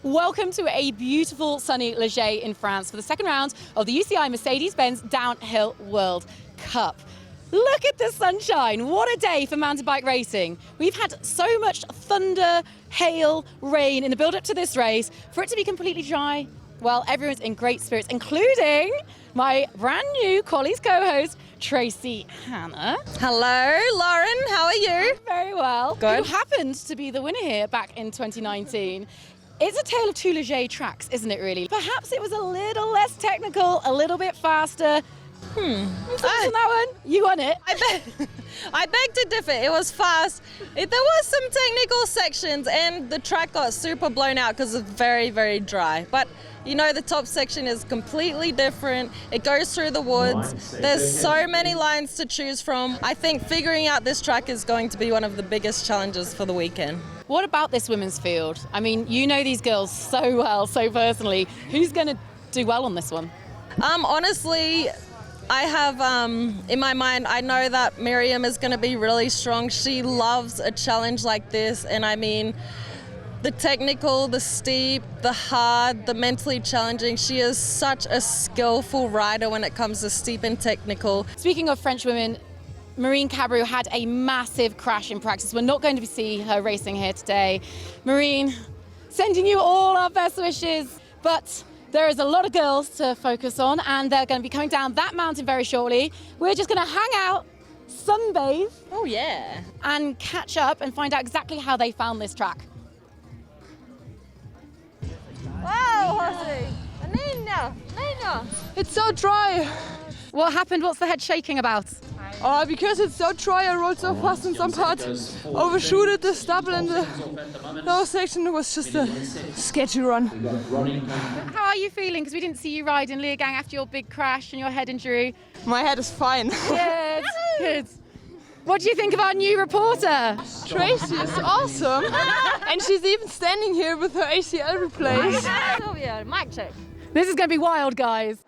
Welcome to a beautiful sunny Les Gets in France for the second round of the UCI Mercedes-Benz Downhill World Cup. Look at the sunshine. What a day for mountain bike racing. We've had so much thunder, hail, rain in the build-up to this race. For it to be completely dry, well, everyone's in great spirits, including my brand new qualis co-host, Tracey Hannah. Hello, Lauren. How are you? Very well. Good. Who happened to be the winner here back in 2019. It's a tale of two Les Gets tracks, isn't it, really? Perhaps it was a little less technical, a little bit faster. On that one, you won it. I beg to differ. It was fast. There was some technical sections and the track got super blown out because it's very, very dry. But you know, the top section is completely different. It goes through the woods. There's so many lines to choose from. I think figuring out this track is going to be one of the biggest challenges for the weekend. What about this women's field? I mean, you know these girls so well, so personally. Who's going to do well on this one? Honestly, I have in my mind, I know that MYRIAM is going to be really strong. She loves a challenge like this, and I mean, the technical, the steep, the hard, the mentally challenging. She is such a skillful rider when it comes to steep and technical. Speaking of French women, Marine Cabreau had a massive crash in practice. We're not going to see her racing here today. Marine, sending you all our best wishes, but there is a lot of girls to focus on, and they're going to be coming down that mountain very shortly. We're just going to hang out, sunbathe. Oh yeah. And catch up and find out exactly how they found this track. Wow, Jose. Nina. It's so dry. What happened? What's the head shaking about? Because it's so dry, I rolled so fast in some parts, overshooted the stubble, and the lower section was just a sketchy run. How are you feeling? Because we didn't see you ride in Leogang after your big crash and your head injury. My head is fine. Good, good. What do you think of our new reporter? Tracey is awesome, and she's even standing here with her ACL replaced. Sylvia, mic check. This is going to be wild, guys.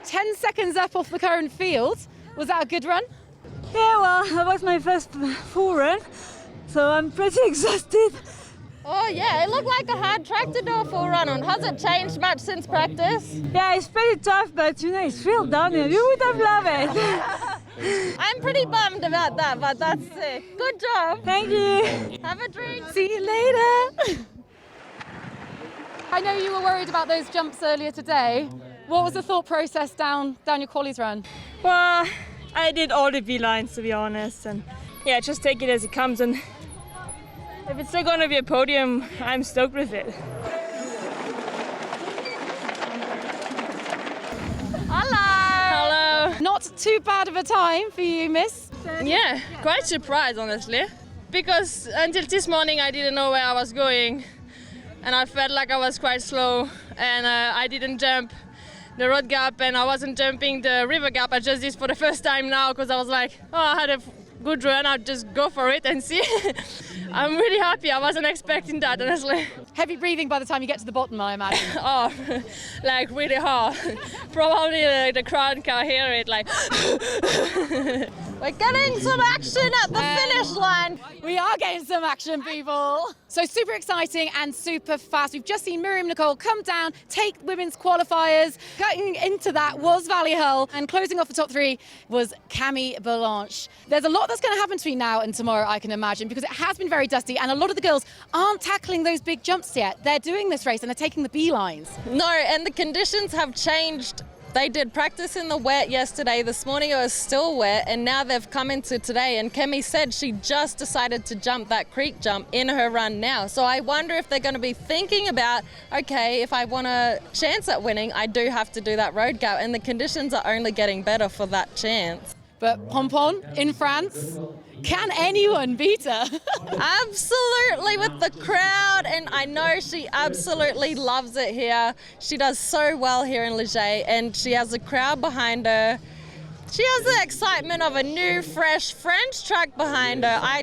10 seconds up off the current field. Was that a good run? Yeah, well, that was my first full run, so I'm pretty exhausted. Oh yeah, it looked like a hard track to do a full run on. Has it changed much since practice? Yeah, it's pretty tough, but you know, it's real downhill. You would have loved it. I'm pretty bummed about that, but that's sick. Good job. Thank you. Have a drink. See you later. I know you were worried about those jumps earlier today. What was the thought process down your qualis run? Well, I did all the V-lines, to be honest, and yeah, just take it as it comes, and if it's still going to be a podium, I'm stoked with it. Hello. Not too bad of a time for you, miss. Yeah, quite surprised, honestly, because until this morning I didn't know where I was going, and I felt like I was quite slow, and I didn't jump the road gap, and I wasn't jumping the river gap. I just did for the first time now because I was like, oh, I had a good run, I'll just go for it and see. I'm really happy. I wasn't expecting that, honestly. Heavy breathing by the time you get to the bottom, I imagine. Oh, like really hard. Probably the crowd can hear it, like. We're getting some action at the finish line. We are getting some action, people. So super exciting and super fast. We've just seen MYRIAM NICOLE come down, take women's qualifiers. Cutting into that was HOLL, and closing off the top three was CAMILLE BALANCHE. There's a lot that's going to happen between now and tomorrow, I can imagine, because it has been very dusty, and a lot of the girls aren't tackling those big jumps yet. They're doing this race and they're taking the beelines. No, and the conditions have changed. They did practice in the wet yesterday. This morning it was still wet, and now they've come into today. And Kemi said she just decided to jump that creek jump in her run now. So I wonder if they're going to be thinking about, okay, if I want a chance at winning, I do have to do that road gap. And the conditions are only getting better for that chance. But Pompon in France, can anyone beat her? Absolutely, with the crowd, and I know she absolutely loves it here. She does so well here in Les Gets, and she has a crowd behind her. She has the excitement of a new, fresh French track behind her.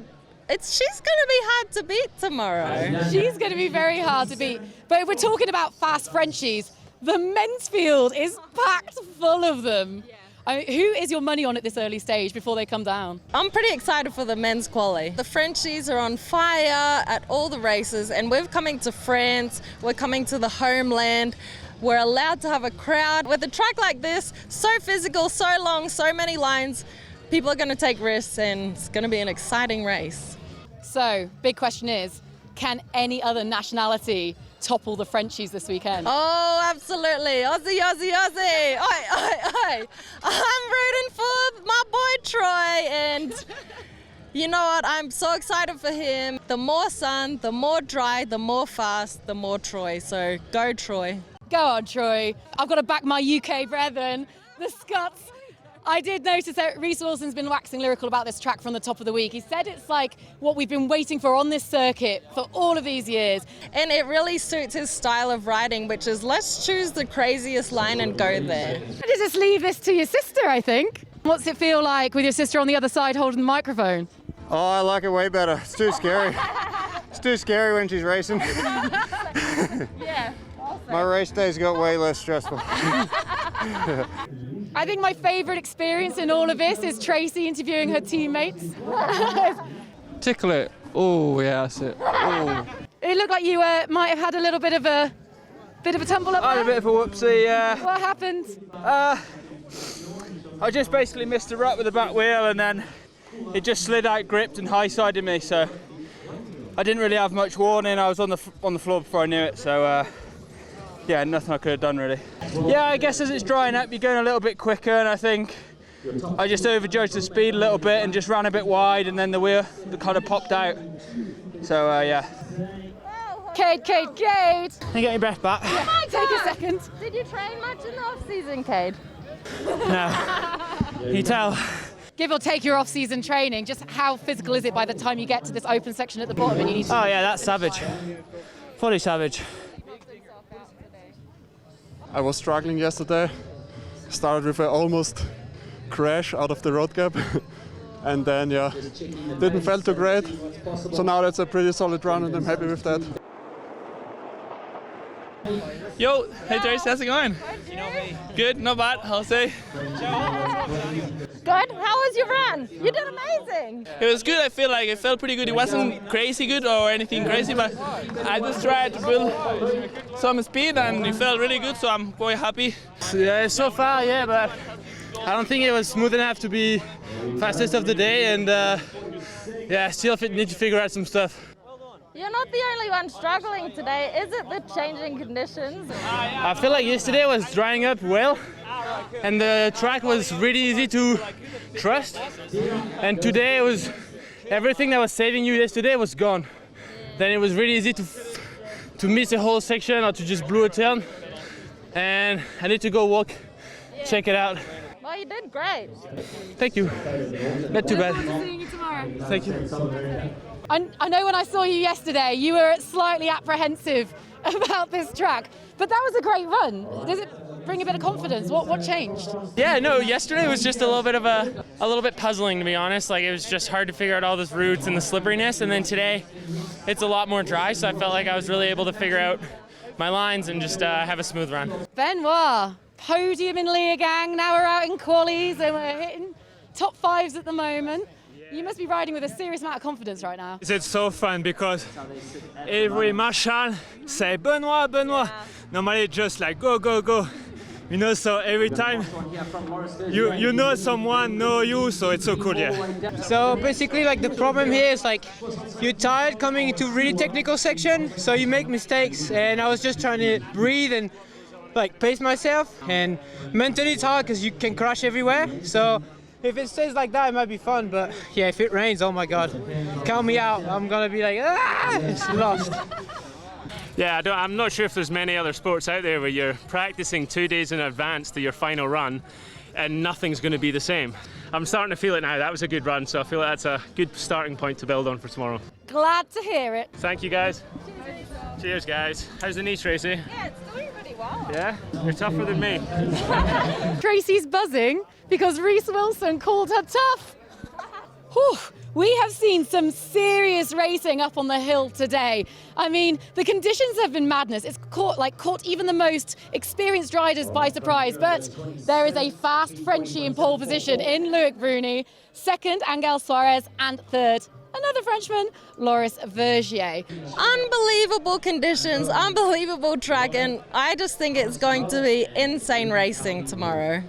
She's going to be hard to beat tomorrow. She's going to be very hard to beat. But if we're talking about fast Frenchies, the men's field is packed full of them. Who is your money on at this early stage before they come down? I'm pretty excited for the men's quali. The Frenchies are on fire at all the races, and we're coming to France, we're coming to the homeland. We're allowed to have a crowd. With a track like this, so physical, so long, so many lines, people are going to take risks, and it's going to be an exciting race. So, big question is, can any other nationality topple the Frenchies this weekend? Oh, absolutely. Aussie, Aussie, Aussie. Oi, oi, oi. I'm rooting for my boy Troy, and you know what? I'm so excited for him. The more sun, the more dry, the more fast, the more Troy. So go Troy. Go on, Troy. I've got to back my UK brethren, the Scots. I did notice that Reece Wilson's been waxing lyrical about this track from the top of the week. He said it's like what we've been waiting for on this circuit for all of these years. And it really suits his style of riding, which is let's choose the craziest line and go there. I just leave this to your sister, I think. What's it feel like with your sister on the other side holding the microphone? Oh, I like it way better. It's too scary. It's too scary when she's racing. Yeah. My race days got way less stressful. I think my favourite experience in all of this is Tracey interviewing her teammates. Tickle it. Oh, yeah, that's it. Oh. It looked like you might have had a little bit of a tumble up I had there. a bit of a whoopsie, yeah. What happened? I just basically missed a rut with the back wheel, and then it just slid out, gripped and high-sided me, so I didn't really have much warning. I was on the floor before I knew it, so yeah, nothing I could have done really. Yeah, I guess as it's drying up, you're going a little bit quicker, and I think I just overjudged the speed a little bit and just ran a bit wide, and then the wheel kind of popped out. So yeah. Kade. You get your breath back. Yeah, take a second. Did you train much in the off-season, Kade? No. You tell. Give or take your off-season training, just how physical is it by the time you get to this open section at the bottom and you need to... Oh yeah, that's savage. Fully savage. I was struggling yesterday. Started with an almost crash out of the road gap. And then, yeah, didn't feel too great. So now that's a pretty solid run and I'm happy with that. Yo, hey Tracey, how's it going? Good, not bad, I'll say. Good. How was your run? You did amazing. It was good, I feel like it felt pretty good. It wasn't crazy good or anything crazy, but I just tried to build some speed and it felt really good, so I'm quite happy. Yeah, so far, yeah, but I don't think it was smooth enough to be fastest of the day, and yeah, still need to figure out some stuff. You're not the only one struggling today. Is it the changing conditions? I feel like yesterday was drying up well, and the track was really easy to trust. And today it was everything that was saving you yesterday was gone. Then it was really easy to miss a whole section or to just blow a turn. And I need to go walk, check it out. Well, you did great. Thank you. Not too bad. Seeing you tomorrow. Thank you. I know when I saw you yesterday, you were slightly apprehensive about this track, but that was a great run. Does it bring a bit of confidence? What changed? Yeah, no, yesterday was just a little bit puzzling, to be honest. Like, it was just hard to figure out all those routes and the slipperiness, and then today it's a lot more dry, so I felt like I was really able to figure out my lines and just have a smooth run. Benoit, podium in Leogang, now we're out in qualies and we're hitting top fives at the moment. You must be riding with a serious amount of confidence right now. It's so fun because every marshal say Benoit, Benoit. Normally just like go, go, go. You know, so every time you know someone know you, so it's so cool, yeah. So basically, like, the problem here is like you're tired coming into really technical section, so you make mistakes, and I was just trying to breathe and like pace myself, and mentally it's hard because you can crash everywhere. So if it stays like that, it might be fun, but yeah, if it rains, oh my God, count me out. I'm gonna be like, it's lost. Yeah, I'm not sure if there's many other sports out there where you're practicing 2 days in advance to your final run and nothing's going to be the same. I'm starting to feel it now. That was a good run, so I feel like that's a good starting point to build on for tomorrow. Glad to hear it. Thank you, guys. Cheers, guys. How's the knee, Tracey? Yeah, it's doing pretty well. Yeah? You're tougher than me. Tracey's buzzing because Reece Wilson called her tough. Whew. We have seen some serious racing up on the hill today. I mean, the conditions have been madness. It's caught even the most experienced riders by surprise, but there is a fast Frenchie in pole position in LOIC BRUNI, second Angel Suarez, and third another Frenchman, Loris Vergier. Unbelievable conditions, unbelievable track, and I just think it's going to be insane racing tomorrow.